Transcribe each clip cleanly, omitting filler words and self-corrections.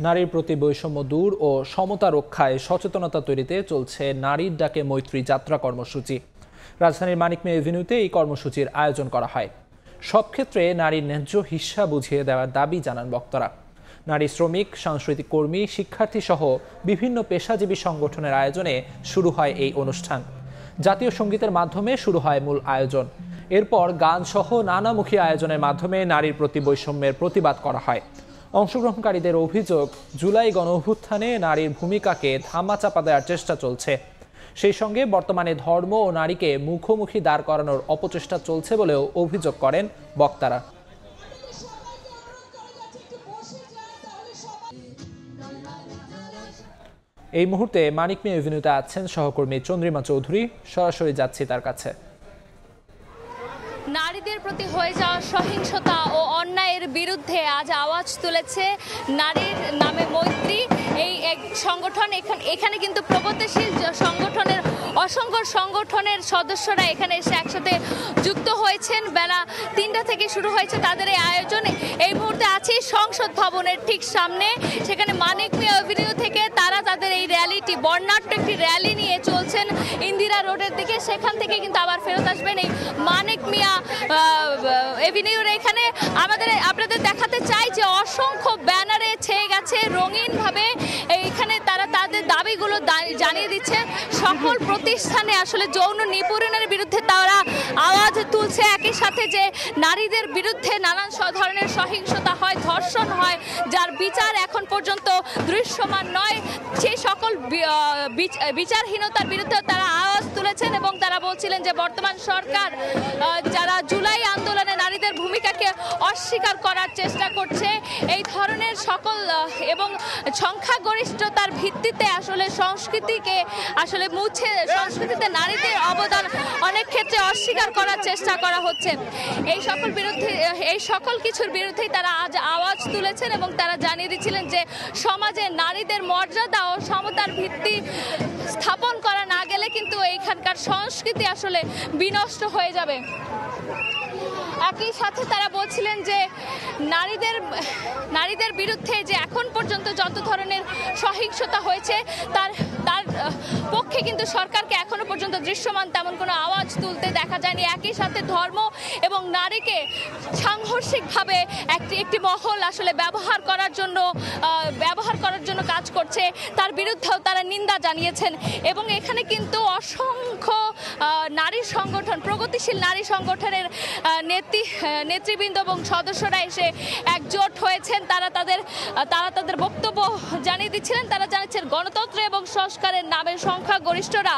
নারীর প্রতি বৈষম্য দূর ও সমতা রক্ষায় সচেতনতা তৈরিতে চলছে নারীর ডাকে মৈত্রী যাত্রা কর্মসূচি। রাজধানীর মানিক মিয়া এভিনিউতে এই কর্মসূচির আয়োজন করা হয়। সব ক্ষেত্রে নারীর ন্যায্য হিস্যা বুঝিয়ে দেওয়ার দাবি জানান বক্তারা। নারী শ্রমিক, সাংস্কৃতিক কর্মী, শিক্ষার্থী সহ বিভিন্ন পেশাজীবী সংগঠনের আয়োজনে শুরু হয় এই অনুষ্ঠান। জাতীয় সঙ্গীতের মাধ্যমে শুরু হয় মূল আয়োজন। এরপর গান সহ নানামুখী আয়োজনের মাধ্যমে নারীর প্রতি বৈষম্যের প্রতিবাদ করা হয়। অংশগ্রহণকারীদের অভিযোগ, জুলাই গণঅভ্যুত্থানে নারীর ভূমিকাকে ধামাচাপা দেওয়ার চেষ্টা চলছে। সেই সঙ্গে বর্তমানে ধর্ম ও নারীকে মুখোমুখি দাঁড় করানোর অপচেষ্টা চলছে বলেও অভিযোগ করেন বক্তারা। এই মুহূর্তে মানিক মিয়া এভিনিউতে আছেন সহকর্মী চন্দ্রিমা চৌধুরী। সরাসরি যাচ্ছি তার কাছে। নারীদের প্রতি হয়ে যাওয়া সহিংসতা ও অন্যায়ের বিরুদ্ধে আজ আওয়াজ তুলেছে নারীর নামে মৈত্রী এই এক সংগঠন। এখানে কিন্তু প্রগতিশীল সংগঠনের অসংখ্য সংগঠনের সদস্যরা এখানে এসে একসাথে যুক্ত হয়েছেন। বেলা ৩টা থেকে শুরু হয়েছে তাদের এই আয়োজনে। এই মুহূর্তে আছি সংসদ ভবনের ঠিক সামনে। সেখানে মানিক মিয়া এভিনিউ থেকে তারা তাদের এই র্যালিটি, বর্ণাঢ্য একটি র্যালি নিয়ে চলছেন ইন্দিরা রোডের দিকে। সেখান থেকে কিন্তু আবার ফেরত আসবেন এই মানিক মিয়া এভিনিউর এখানে। আপনাদের দেখাতে চাই যে অসংখ্য ব্যানারে ছেয়ে গেছে রঙিনভাবে। এইখানে তারা তাদের দাবিগুলো জানিয়ে দিচ্ছে। সকল প্রতিষ্ঠানে আসলে যৌন নিপীড়নের বিরুদ্ধে তারা আওয়াজ তুলছে। একই সাথে যে নারীদের বিরুদ্ধে নানান ধরনের সহিংসতা হয়, ধর্ষণ হয়, যার বিচার এখন পর্যন্ত দৃশ্যমান নয়, সেই সকল বিচারহীনতার বিরুদ্ধে তারা আওয়াজ তুলেছেন। এবং তারা বলছিলেন যে বর্তমান সরকার যারা জুলাই আন্দোলনে নারীদের ভূমিকাকে অস্বীকার করার চেষ্টা করছে, এই ধরনের সকল এবং সংখ্যাগরিষ্ঠতার ভিত্তিতে আসলে সংস্কৃতিকে আসলে মুছে, সংস্কৃতিতে নারীদের অবদান অনেক ক্ষেত্রে অস্বীকার করার চেষ্টা করা হচ্ছে। এই সকল কিছুর বিরুদ্ধেই তারা আজ আওয়াজ তুলেছেন এবং তারা জানিয়ে দিচ্ছিলেন যে সমাজে নারীদের মর্যাদা ও সমতার ভিত্তি স্থাপন করা না গেলে কিন্তু এইখানকার সংস্কৃতি আসলে বিনষ্ট হয়ে যাবে। একই সাথে তারা বলছিলেন যে নারীদের বিরুদ্ধে যে এখন পর্যন্ত যত ধরনের সহিংসতা হয়েছে তার পক্ষে কিন্তু সরকারকে এখনো পর্যন্ত দৃশ্যমান তেমন কোনো আওয়াজ তুলতে দেখা যায়নি। একই সাথে ধর্ম এবং নারীকে সাংঘর্ষিকভাবে একটি মহল আসলে ব্যবহার করার জন্য কাজ করছে, তার বিরুদ্ধেও তারা নিন্দা জানিয়েছেন। এবং এখানে কিন্তু অসংখ্য নারী সংগঠন, প্রগতিশীল নারী সংগঠনের নেতৃবৃন্দ এবং সদস্যরা এসে একজোট হয়েছেন। তারা তাদের বক্তব্য জানিয়ে দিচ্ছিলেন। তারা জানিয়েছেন গণতন্ত্র এবং সংস্কারের নামে সংখ্যাগরিষ্ঠরা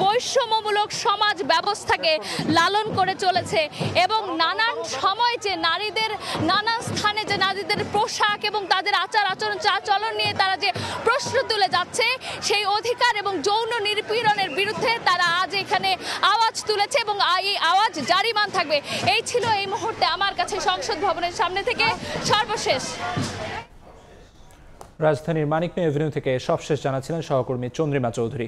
বৈষম্যমূলক সমাজ ব্যবস্থাকে লালন করে চলেছে এবং নানান সময় যে নারীদের নানান স্থানে যে নারীদের পোশাক এবং তাদের আচার আচরণ নিয়ে তারা যে প্রশ্ন তুলে যাচ্ছে, সেই অধিকার এবং যৌন নিপীড়নের বিরুদ্ধে তারা আজ এখানে আওয়াজ তুলেছে এবং এই আওয়াজ জারিমান থাকবে। এই ছিল এই মুহূর্তে আমার কাছে সংসদ ভবনের সামনে থেকে সর্বশেষ। রাজধানীর মানিক মিয়া এভিনিউ থেকে সবশেষ জানাচ্ছিলেন সহকর্মী চন্দ্রিমা চৌধুরী।